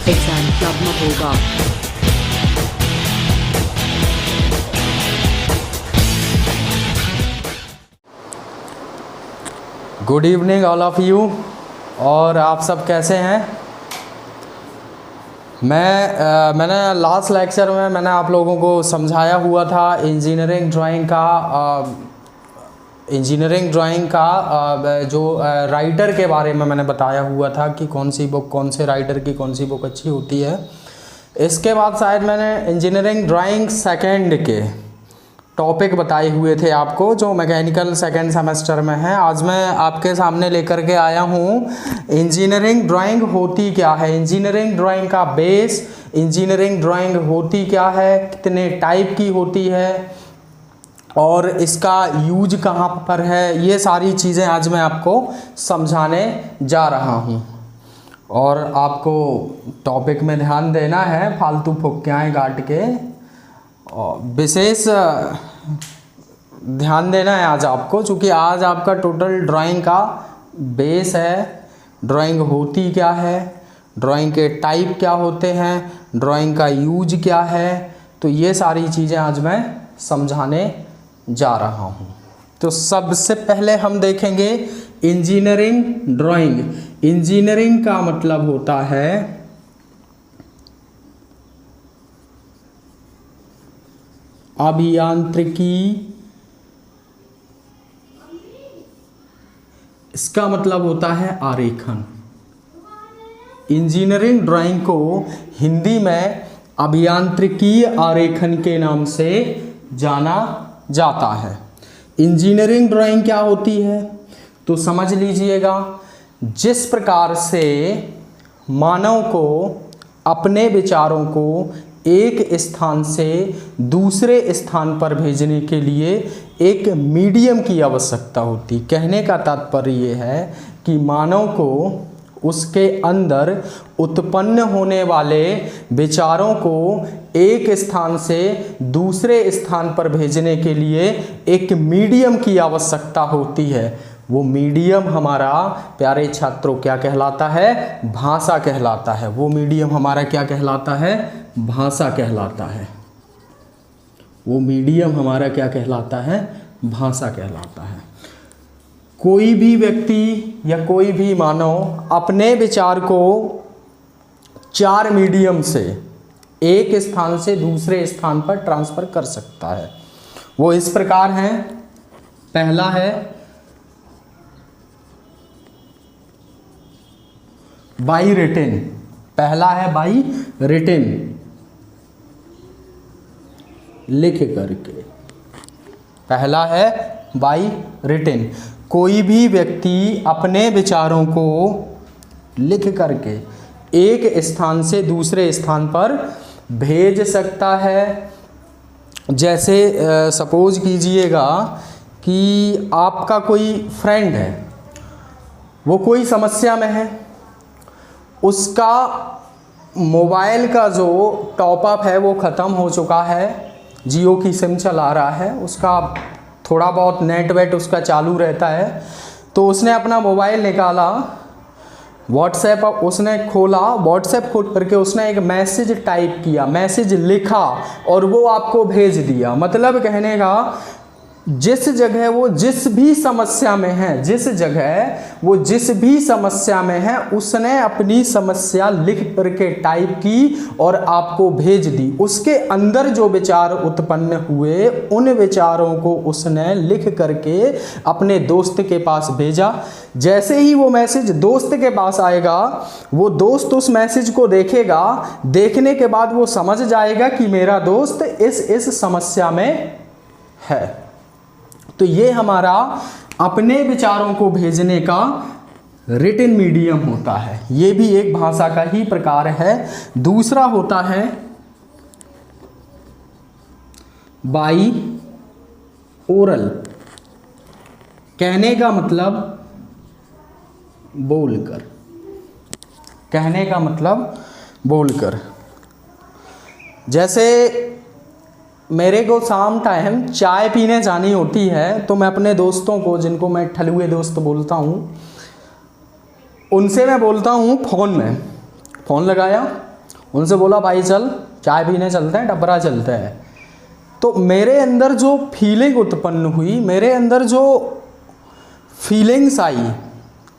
Exam club में होगा। Good evening all of you. और आप सब कैसे हैं? मैंने लास्ट लेक्चर में मैंने आप लोगों को समझाया हुआ था इंजीनियरिंग ड्राइंग का जो राइटर के बारे में मैंने बताया हुआ था कि कौन सी बुक, कौन से राइटर की कौन सी बुक अच्छी होती है। इसके बाद शायद मैंने इंजीनियरिंग ड्राइंग सेकेंड के टॉपिक बताए हुए थे आपको, जो मैकेनिकल सेकेंड सेमेस्टर में है। आज मैं आपके सामने लेकर के आया हूँ इंजीनियरिंग ड्राइंग होती क्या है, इंजीनियरिंग ड्राइंग का बेस, इंजीनियरिंग ड्राइंग होती क्या है, कितने टाइप की होती है और इसका यूज कहाँ पर है, ये सारी चीज़ें आज मैं आपको समझाने जा रहा हूँ। और आपको टॉपिक में ध्यान देना है, फालतू फुक्कियाएँ काट के और विशेष ध्यान देना है आज आपको, क्योंकि आज आपका टोटल ड्राइंग का बेस है। ड्राइंग होती क्या है, ड्राइंग के टाइप क्या होते हैं, ड्राइंग का यूज क्या है, तो ये सारी चीज़ें आज मैं समझाने जा रहा हूँ। तो सबसे पहले हम देखेंगे इंजीनियरिंग ड्राइंग। इंजीनियरिंग का मतलब होता है अभियांत्रिकी, इसका मतलब होता है आरेखन। इंजीनियरिंग ड्राइंग को हिंदी में अभियांत्रिकी आरेखन के नाम से जाना जाता है। इंजीनियरिंग ड्राइंग क्या होती है तो समझ लीजिएगा, जिस प्रकार से मानव को अपने विचारों को एक स्थान से दूसरे स्थान पर भेजने के लिए एक मीडियम की आवश्यकता होती। कहने का तात्पर्य ये है कि मानव को उसके अंदर उत्पन्न होने वाले विचारों को एक स्थान से दूसरे स्थान पर भेजने के लिए एक मीडियम की आवश्यकता होती है। वो मीडियम हमारा प्यारे छात्रों क्या कहलाता है? भाषा कहलाता है। वो मीडियम हमारा क्या कहलाता है? भाषा कहलाता है। वो मीडियम हमारा क्या कहलाता है? भाषा कहलाता है। कोई भी व्यक्ति या कोई भी मानव अपने विचार को चार मीडियम से एक स्थान से दूसरे स्थान पर ट्रांसफर कर सकता है। वो इस प्रकार हैं। पहला है बाई रिटेन। पहला है बाई रिटेन, लिख करके। पहला है बाई रिटेन। कोई भी व्यक्ति अपने विचारों को लिख करके एक स्थान से दूसरे स्थान पर भेज सकता है। जैसे सपोज कीजिएगा कि आपका कोई फ्रेंड है, वो कोई समस्या में है, उसका मोबाइल का जो टॉपअप है वो ख़त्म हो चुका है, जियो की सिम चला रहा है, उसका थोड़ा बहुत नेट वेट उसका चालू रहता है, तो उसने अपना मोबाइल निकाला, व्हाट्सएप उसने खोला, व्हाट्सएप खोल करके उसने एक मैसेज टाइप किया, मैसेज लिखा और वो आपको भेज दिया। मतलब कहने का, जिस जगह वो जिस भी समस्या में है, जिस जगह वो जिस भी समस्या में है, उसने अपनी समस्या लिख करके टाइप की और आपको भेज दी। उसके अंदर जो विचार उत्पन्न हुए, उन विचारों को उसने लिख करके अपने दोस्त के पास भेजा। जैसे ही वो मैसेज दोस्त के पास आएगा, वो दोस्त उस मैसेज को देखेगा, देखने के बाद वो समझ जाएगा कि मेरा दोस्त इस समस्या में है। तो ये हमारा अपने विचारों को भेजने का रिटन मीडियम होता है। ये भी एक भाषा का ही प्रकार है। दूसरा होता है बाई ओरल। कहने का मतलब बोलकर, कहने का मतलब बोलकर। जैसे मेरे को शाम टाइम चाय पीने जानी होती है, तो मैं अपने दोस्तों को, जिनको मैं ठलुए दोस्त बोलता हूँ, उनसे मैं बोलता हूँ फ़ोन में, फ़ोन लगाया उनसे बोला भाई चल चाय पीने चलते हैं, डबरा चलते हैं। तो मेरे अंदर जो फीलिंग उत्पन्न हुई, मेरे अंदर जो फीलिंग्स आई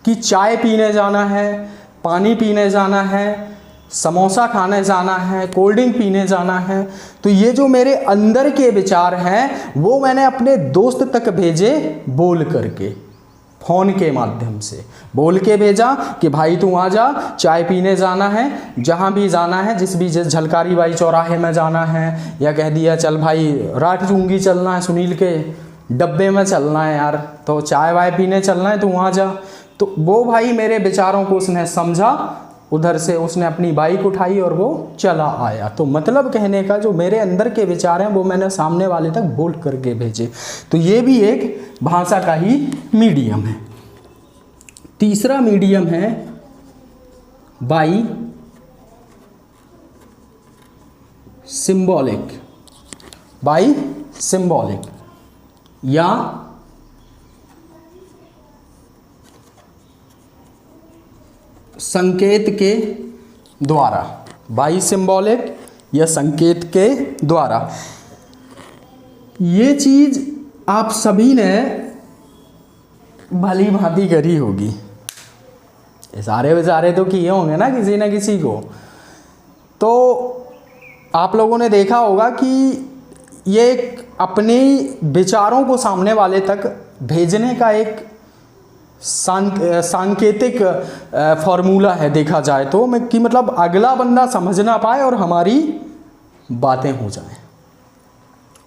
कि चाय पीने जाना है, पानी पीने जाना है, समोसा खाने जाना है, कोल्ड ड्रिंक पीने जाना है, तो ये जो मेरे अंदर के विचार हैं वो मैंने अपने दोस्त तक भेजे बोल करके, फ़ोन के माध्यम से बोल के भेजा कि भाई तू आ जा, चाय पीने जाना है, जहाँ भी जाना है, जिस झलकारी बाई चौराहे में जाना है, या कह दिया चल भाई राठ चूंगी चलना है, सुनील के डब्बे में चलना है यार, तो चाय वाय पीने चलना है, तू आ जा। तो वो भाई मेरे विचारों को उसने समझा, उधर से उसने अपनी बाइक उठाई और वो चला आया। तो मतलब कहने का जो मेरे अंदर के विचार हैं वो मैंने सामने वाले तक बोल करके भेजे। तो ये भी एक भाषा का ही मीडियम है। तीसरा मीडियम है बाई सिंबॉलिक, बाई सिंबॉलिक या संकेत के द्वारा, बाई सिंबॉलिक या संकेत के द्वारा। ये चीज़ आप सभी ने भली भांति करी होगी, इशारे विचारे तो किए होंगे ना किसी न किसी को। तो आप लोगों ने देखा होगा कि ये एक अपने विचारों को सामने वाले तक भेजने का एक सांकेतिक फॉर्मूला है देखा जाए तो, मैं कि मतलब अगला बंदा समझ ना पाए और हमारी बातें हो जाएं।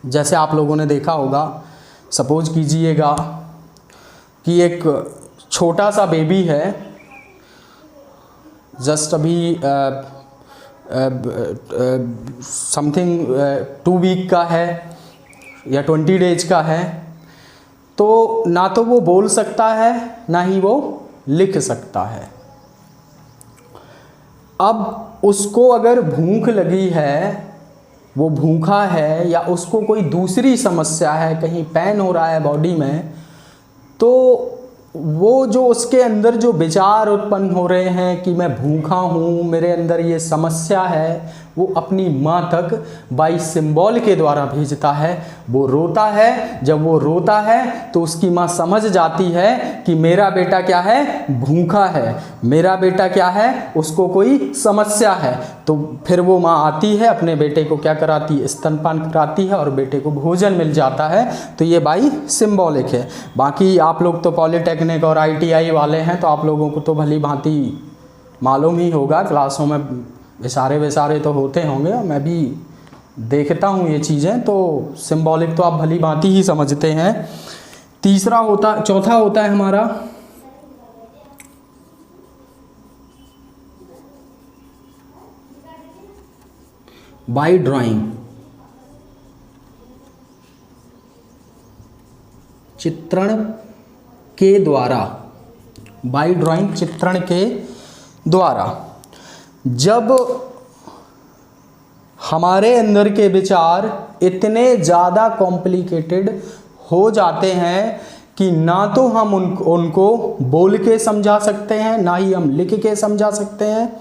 जैसे आप लोगों ने देखा होगा, सपोज कीजिएगा कि एक छोटा सा बेबी है, जस्ट अभी समथिंग 2 वीक का है या 20 डेज का है, तो ना तो वो बोल सकता है ना ही वो लिख सकता है। अब उसको अगर भूख लगी है, वो भूखा है, या उसको कोई दूसरी समस्या है, कहीं पेन हो रहा है बॉडी में, तो वो जो उसके अंदर जो विचार उत्पन्न हो रहे हैं कि मैं भूखा हूँ, मेरे अंदर ये समस्या है, वो अपनी माँ तक बाई सिंबल के द्वारा भेजता है। वो रोता है, जब वो रोता है तो उसकी माँ समझ जाती है कि मेरा बेटा क्या है, भूखा है, मेरा बेटा क्या है, उसको कोई समस्या है। तो फिर वो माँ आती है, अपने बेटे को क्या कराती है, स्तनपान कराती है और बेटे को भोजन मिल जाता है। तो ये बाई सिंबॉलिक है। बाकी आप लोग तो पॉलिटेक्निक और ITI वाले हैं, तो आप लोगों को तो भली भांति मालूम ही होगा, क्लासों में इशारे विशारे तो होते होंगे, मैं भी देखता हूँ ये चीज़ें, तो सिंबॉलिक तो आप भली भांति ही समझते हैं। चौथा होता है हमारा बाय ड्राइंग, चित्रण के द्वारा, बाय ड्राइंग चित्रण के द्वारा। जब हमारे अंदर के विचार इतने ज़्यादा कॉम्प्लिकेटेड हो जाते हैं कि ना तो हम उनको बोल के समझा सकते हैं, ना ही हम लिख के समझा सकते हैं,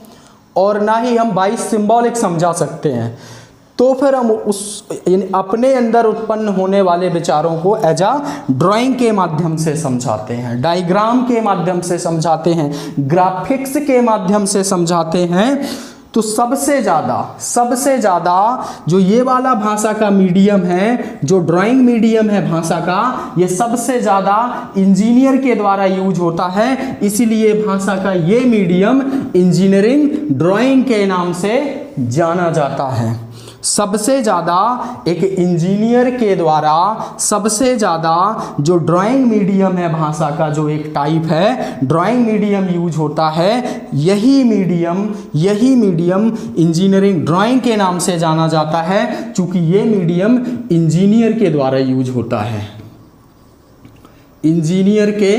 और ना ही हम बाई सिंबॉलिक समझा सकते हैं, तो फिर हम अपने अंदर उत्पन्न होने वाले विचारों को एज आ ड्राइंग के माध्यम से समझाते हैं, डायग्राम के माध्यम से समझाते हैं, ग्राफिक्स के माध्यम से समझाते हैं। तो सबसे ज़्यादा जो ये वाला भाषा का मीडियम है, जो ड्राइंग मीडियम है भाषा का, ये सबसे ज़्यादा इंजीनियर के द्वारा यूज होता है। इसीलिए भाषा का ये मीडियम इंजीनियरिंग ड्राइंग के नाम से जाना जाता है। सबसे ज़्यादा एक इंजीनियर के द्वारा सबसे ज़्यादा जो ड्राइंग मीडियम है भाषा का, जो एक टाइप है ड्राइंग मीडियम यूज होता है, यही मीडियम इंजीनियरिंग ड्राइंग के नाम से जाना जाता है, चूँकि ये मीडियम इंजीनियर के द्वारा यूज होता है, इंजीनियर के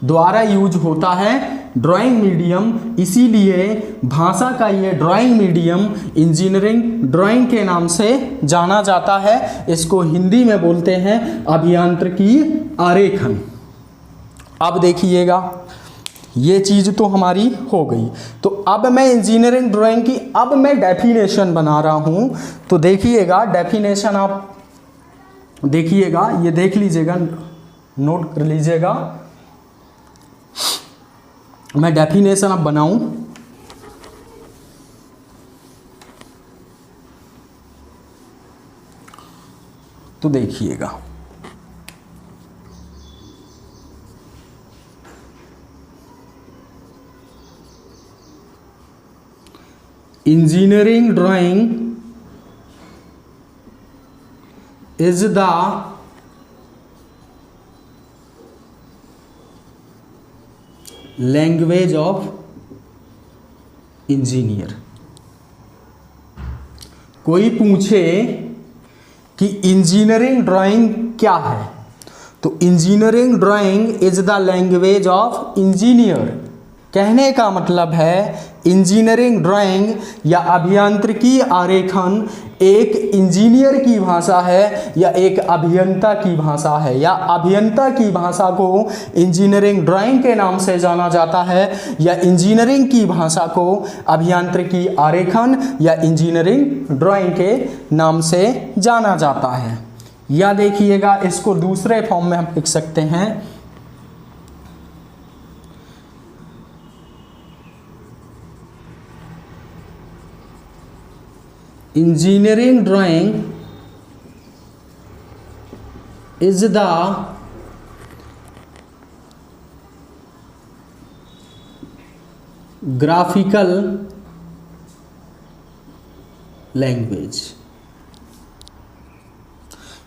द्वारा यूज होता है ड्राइंग मीडियम। इसीलिए भाषा का ये ड्राइंग मीडियम इंजीनियरिंग ड्राइंग के नाम से जाना जाता है। इसको हिंदी में बोलते हैं अभियांत्रिकी आरेखन। अब देखिएगा, ये चीज़ तो हमारी हो गई। तो अब मैं इंजीनियरिंग ड्राइंग की अब मैं डेफिनेशन बना रहा हूँ। तो देखिएगा डेफिनेशन आप देखिएगा, ये देख लीजिएगा, नोट कर लीजिएगा। मैं डेफिनेशन अब बनाऊं तो देखिएगा, engineering drawing is the language of engineer। कोई पूछे कि इंजीनियरिंग ड्राइंग क्या है, तो engineering drawing is the language of engineer. कहने का मतलब है इंजीनियरिंग ड्राइंग या अभियांत्रिकी आरेखन एक इंजीनियर की भाषा है या एक अभियंता की भाषा है, या अभियंता की भाषा को इंजीनियरिंग ड्राइंग के नाम से जाना जाता है, या इंजीनियरिंग की भाषा को अभियांत्रिकी आरेखन या इंजीनियरिंग ड्राइंग के नाम से जाना जाता है। या देखिएगा, इसको दूसरे फॉर्म में हम लिख सकते हैं, engineering drawing is the graphical language.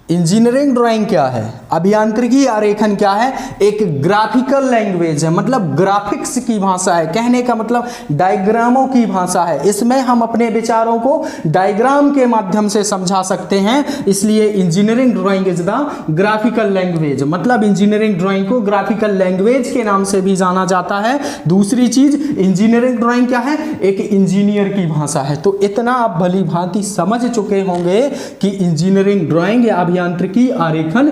Engineering drawing क्या है, अभियांत्रिकी आरेखन क्या है, एक ग्राफिकल लैंग्वेज है, मतलब ग्राफिक्स की भाषा है। कहने का मतलब डायग्रामों की भाषा है। इसमें हम अपने विचारों को डायग्राम के माध्यम से समझा सकते हैं, इसलिए engineering drawing is the graphical language. मतलब इंजीनियरिंग ड्राइंग को ग्राफिकल लैंग्वेज के नाम से भी जाना जाता है। दूसरी चीज, इंजीनियरिंग ड्राइंग क्या है, एक इंजीनियर की भाषा है। तो इतना आप भली भांति समझ चुके होंगे कि इंजीनियरिंग ड्राइंग या अभियांत्रिकी आरेखन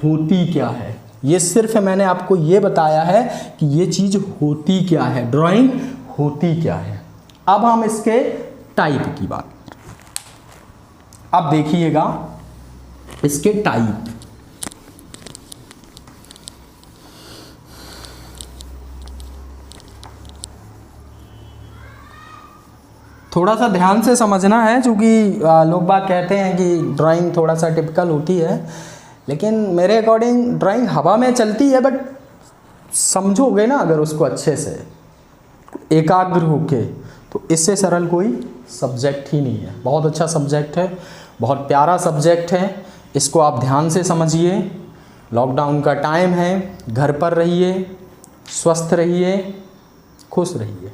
होती क्या है। ये सिर्फ मैंने आपको ये बताया है कि ये चीज होती क्या है, ड्राइंग होती क्या है। अब हम इसके टाइप की बात, अब देखिएगा इसके टाइप। थोड़ा सा ध्यान से समझना है, क्योंकि लोग बात कहते हैं कि ड्राइंग थोड़ा सा टिपिकल होती है, लेकिन मेरे अकॉर्डिंग ड्राइंग हवा में चलती है, बट समझोगे ना अगर उसको अच्छे से एकाग्र होके, तो इससे सरल कोई सब्जेक्ट ही नहीं है। बहुत अच्छा सब्जेक्ट है, बहुत प्यारा सब्जेक्ट है, इसको आप ध्यान से समझिए। लॉकडाउन का टाइम है, घर पर रहिए, स्वस्थ रहिए, खुश रहिए,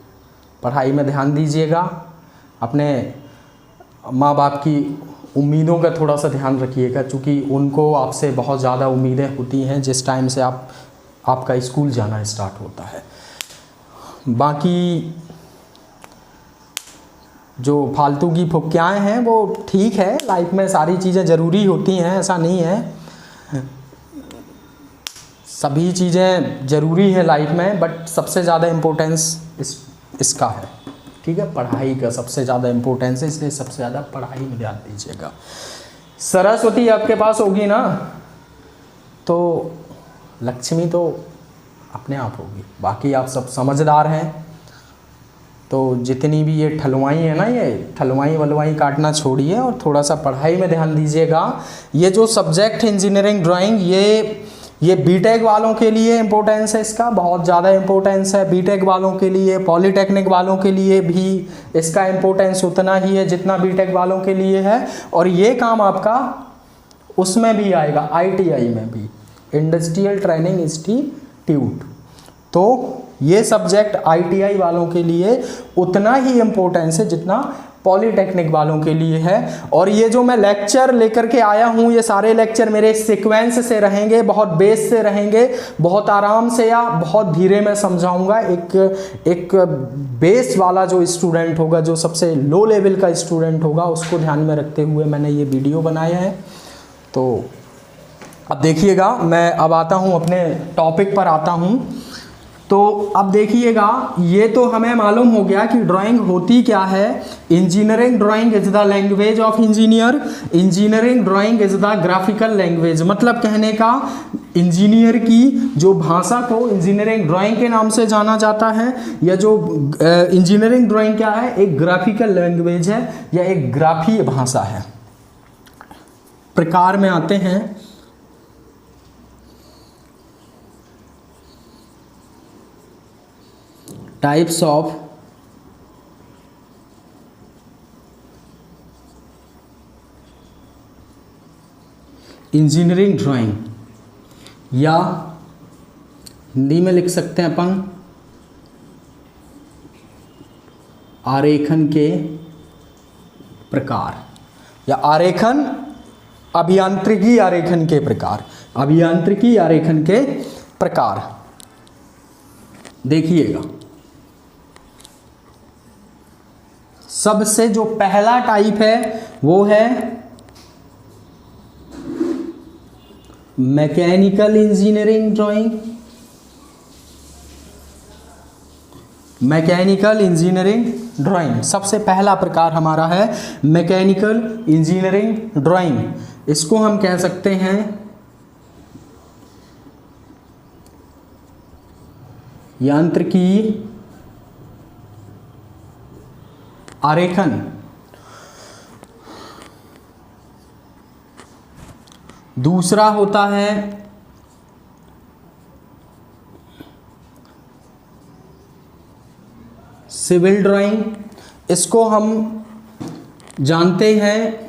पढ़ाई में ध्यान दीजिएगा, अपने माँ बाप की उम्मीदों का थोड़ा सा ध्यान रखिएगा, क्योंकि उनको आपसे बहुत ज़्यादा उम्मीदें होती हैं जिस टाइम से आपका स्कूल जाना स्टार्ट होता है। बाकी जो फालतू की फुक्याएँ हैं वो ठीक है, लाइफ में सारी चीज़ें ज़रूरी होती हैं, ऐसा नहीं है, सभी चीज़ें ज़रूरी है लाइफ में, बट सबसे ज़्यादा इम्पोर्टेंस इसका है, ठीक है, पढ़ाई का सबसे ज़्यादा इम्पोर्टेंस है, इसलिए सबसे ज़्यादा पढ़ाई में ध्यान दीजिएगा। सरस्वती आपके पास होगी ना, तो लक्ष्मी तो अपने आप होगी। बाकी आप सब समझदार हैं, तो जितनी भी ये ठलवाई है ना, ये ठलवाई वलवाई काटना छोड़िए और थोड़ा सा पढ़ाई में ध्यान दीजिएगा। ये जो सब्जेक्ट है इंजीनियरिंग ड्राइंग, ये बीटेक वालों के लिए इम्पोर्टेंस है, इसका बहुत ज़्यादा इम्पोर्टेंस है। बीटेक वालों के लिए, पॉलीटेक्निक वालों के लिए भी इसका इम्पोर्टेंस उतना ही है जितना बीटेक वालों के लिए है। और ये काम आपका उसमें भी आएगा, आईटीआई में भी, इंडस्ट्रियल ट्रेनिंग इंस्टीट्यूट। तो ये सब्जेक्ट आईटीआई वालों के लिए उतना ही इम्पोर्टेंस है जितना पॉलीटेक्निक वालों के लिए है। और ये जो मैं लेक्चर लेकर के आया हूँ, ये सारे लेक्चर मेरे सीक्वेंस से रहेंगे, बहुत बेस से रहेंगे, बहुत आराम से या बहुत धीरे मैं समझाऊंगा। एक बेस वाला जो स्टूडेंट होगा, जो सबसे लो लेवल का स्टूडेंट होगा, उसको ध्यान में रखते हुए मैंने ये वीडियो बनाया है। तो अब देखिएगा, मैं अब आता हूँ अपने टॉपिक पर आता हूँ। तो अब देखिएगा, ये तो हमें मालूम हो गया कि ड्राइंग होती क्या है। Engineering drawing is the language of engineer, engineering drawing is the graphical language. मतलब कहने का, इंजीनियर की जो भाषा को इंजीनियरिंग ड्राइंग के नाम से जाना जाता है, या जो इंजीनियरिंग ड्राइंग क्या है, एक ग्राफिकल लैंग्वेज है या एक ग्राफीय भाषा है। प्रकार में आते हैं। टाइप्स ऑफ इंजीनियरिंग ड्राइंग, या हिंदी में लिख सकते हैं अपन आरेखन के प्रकार, या आरेखन, अभियांत्रिकी आरेखन के प्रकार, अभियांत्रिकी आरेखन के प्रकार। देखिएगा, सबसे जो पहला टाइप है वो है mechanical engineering drawing. Mechanical engineering drawing सबसे पहला प्रकार हमारा है मैकेनिकल इंजीनियरिंग ड्राइंग। इसको हम कह सकते हैं यांत्रिकी आरेखन। दूसरा होता है सिविल ड्राइंग। इसको हम जानते हैं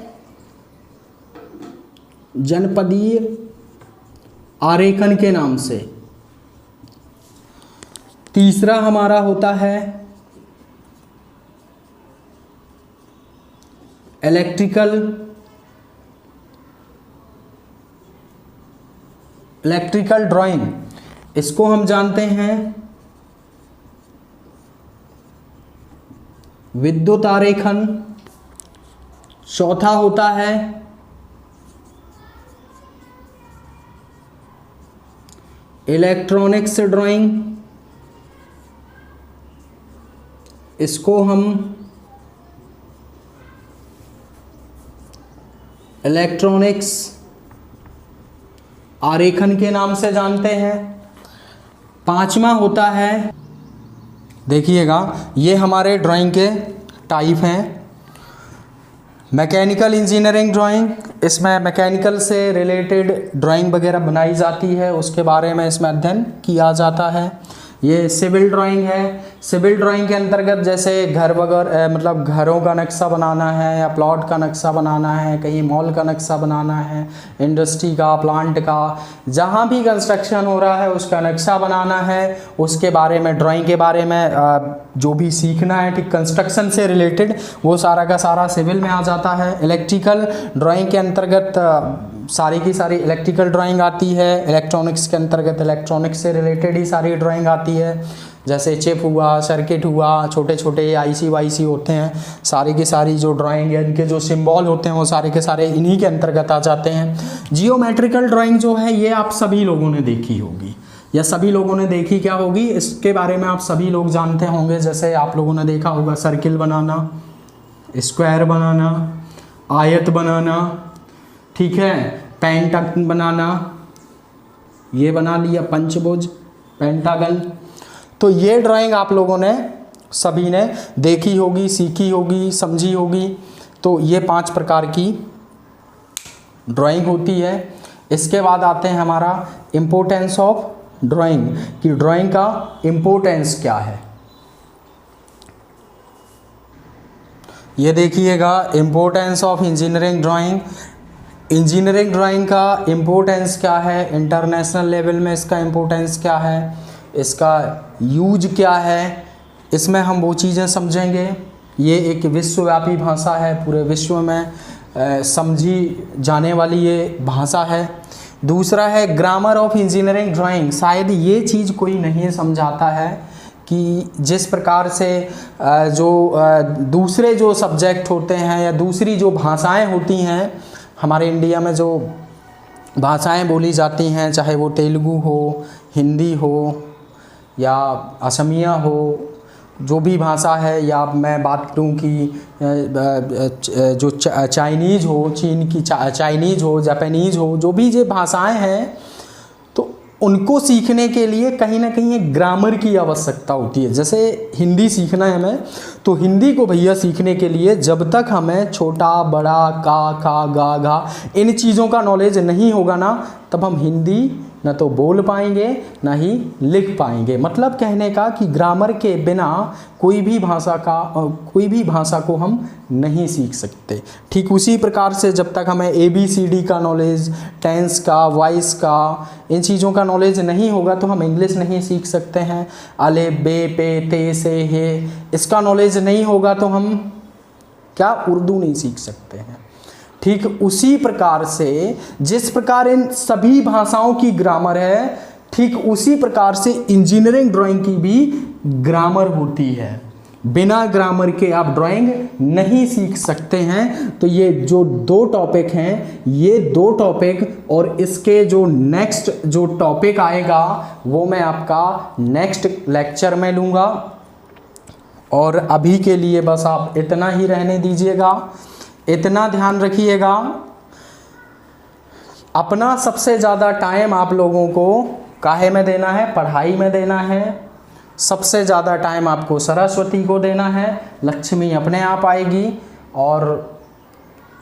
जनपदीय आरेखन के नाम से। तीसरा हमारा होता है इलेक्ट्रिकल ड्राइंग। इसको हम जानते हैं विद्युत आरेखन। चौथा होता है इलेक्ट्रॉनिक्स ड्राइंग। इसको हम इलेक्ट्रॉनिक्स आरेखन के नाम से जानते हैं। पांचवा होता है, देखिएगा, ये हमारे ड्राइंग के टाइप हैं। मैकेनिकल इंजीनियरिंग ड्राइंग, इसमें मैकेनिकल से रिलेटेड ड्राइंग वगैरह बनाई जाती है, उसके बारे में इसमें अध्ययन किया जाता है। ये सिविल ड्राइंग है। सिविल ड्राइंग के अंतर्गत जैसे घर वगैरह, मतलब घरों का नक्शा बनाना है, या प्लॉट का नक्शा बनाना है, कहीं मॉल का नक्शा बनाना है, इंडस्ट्री का, प्लांट का, जहाँ भी कंस्ट्रक्शन हो रहा है उसका नक्शा बनाना है। उसके बारे में, ड्राइंग के बारे में जो भी सीखना है ठीक कंस्ट्रक्शन से रिलेटेड, वो सारा का सारा सिविल में आ जाता है। इलेक्ट्रिकल ड्राइंग के अंतर्गत सारी की सारी इलेक्ट्रिकल ड्राइंग आती है। इलेक्ट्रॉनिक्स के अंतर्गत इलेक्ट्रॉनिक्स से रिलेटेड ही सारी ड्राइंग आती है, जैसे चिप हुआ, सर्किट हुआ, छोटे छोटे आईसी वाईसी होते हैं, सारी की सारी जो ड्राइंग है, इनके जो सिंबल होते हैं वो सारे के सारे इन्हीं के अंतर्गत आ जाते हैं। जियोमेट्रिकल ड्राइंग जो है ये आप सभी लोगों ने देखी होगी, या सभी लोगों ने देखी क्या होगी, इसके बारे में आप सभी लोग जानते होंगे। जैसे आप लोगों ने देखा होगा सर्किल बनाना, स्क्वायर बनाना, आयत बनाना, ठीक है, पेंटागन बनाना, ये बना लिया पंचभुज, पेंटागन। तो ये ड्राइंग आप लोगों ने सभी ने देखी होगी, सीखी होगी, समझी होगी। तो ये 5 प्रकार की ड्राइंग होती है। इसके बाद आते हैं हमारा इम्पोर्टेंस ऑफ ड्राइंग, कि ड्राइंग का इम्पोर्टेंस क्या है। ये देखिएगा, importance of engineering drawing. Engineering drawing का इम्पोर्टेंस क्या है, इंटरनेशनल लेवल में इसका इम्पोर्टेंस क्या है, इसका यूज क्या है, इसमें हम वो चीज़ें समझेंगे। ये एक विश्वव्यापी भाषा है, पूरे विश्व में समझी जाने वाली ये भाषा है। दूसरा है ग्रामर ऑफ इंजीनियरिंग ड्राइंग। शायद ये चीज़ कोई नहीं समझाता है कि जिस प्रकार से जो दूसरे जो सब्जेक्ट होते हैं या दूसरी जो भाषाएं होती हैं, हमारे इंडिया में जो भाषाएं बोली जाती हैं, चाहे वो तेलुगु हो, हिंदी हो, या असमिया हो, जो भी भाषा है, या मैं बात करूं कि जो चाइनीज़ हो, चीन की चाइनीज़ हो, जापानीज़ हो, जो भी ये भाषाएं हैं, तो उनको सीखने के लिए कहीं ना कहीं एक ग्रामर की आवश्यकता होती है। जैसे हिंदी सीखना है हमें, तो हिंदी को भैया सीखने के लिए जब तक हमें छोटा बड़ा का खा गा घा इन चीज़ों का नॉलेज नहीं होगा ना, तब हम हिंदी न तो बोल पाएंगे ना ही लिख पाएंगे। मतलब कहने का कि ग्रामर के बिना कोई भी भाषा को हम नहीं सीख सकते। ठीक उसी प्रकार से जब तक हमें ABCD का नॉलेज, टेंस का, वॉइस का, इन चीज़ों का नॉलेज नहीं होगा तो हम इंग्लिश नहीं सीख सकते हैं। अले बे पे ते से हे, इसका नॉलेज नहीं होगा तो हम क्या उर्दू नहीं सीख सकते हैं। ठीक उसी प्रकार से जिस प्रकार इन सभी भाषाओं की ग्रामर है, ठीक उसी प्रकार से इंजीनियरिंग ड्राइंग की भी ग्रामर होती है। बिना ग्रामर के आप ड्राइंग नहीं सीख सकते हैं। तो ये जो 2 टॉपिक हैं, ये 2 टॉपिक और इसके जो नेक्स्ट जो टॉपिक आएगा वो मैं आपका नेक्स्ट लेक्चर में लूँगा। और अभी के लिए बस आप इतना ही रहने दीजिएगा। इतना ध्यान रखिएगा, अपना सबसे ज़्यादा टाइम आप लोगों को काहे में देना है? पढ़ाई में देना है। सबसे ज़्यादा टाइम आपको सरस्वती को देना है। लक्ष्मी अपने आप आएगी। और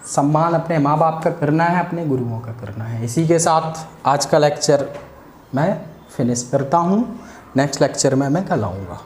सम्मान अपने माँ बाप का करना है, अपने गुरुओं का करना है। इसी के साथ आज का लेक्चर मैं फिनिश करता हूँ। नेक्स्ट लेक्चर में मैं कल आऊँगा।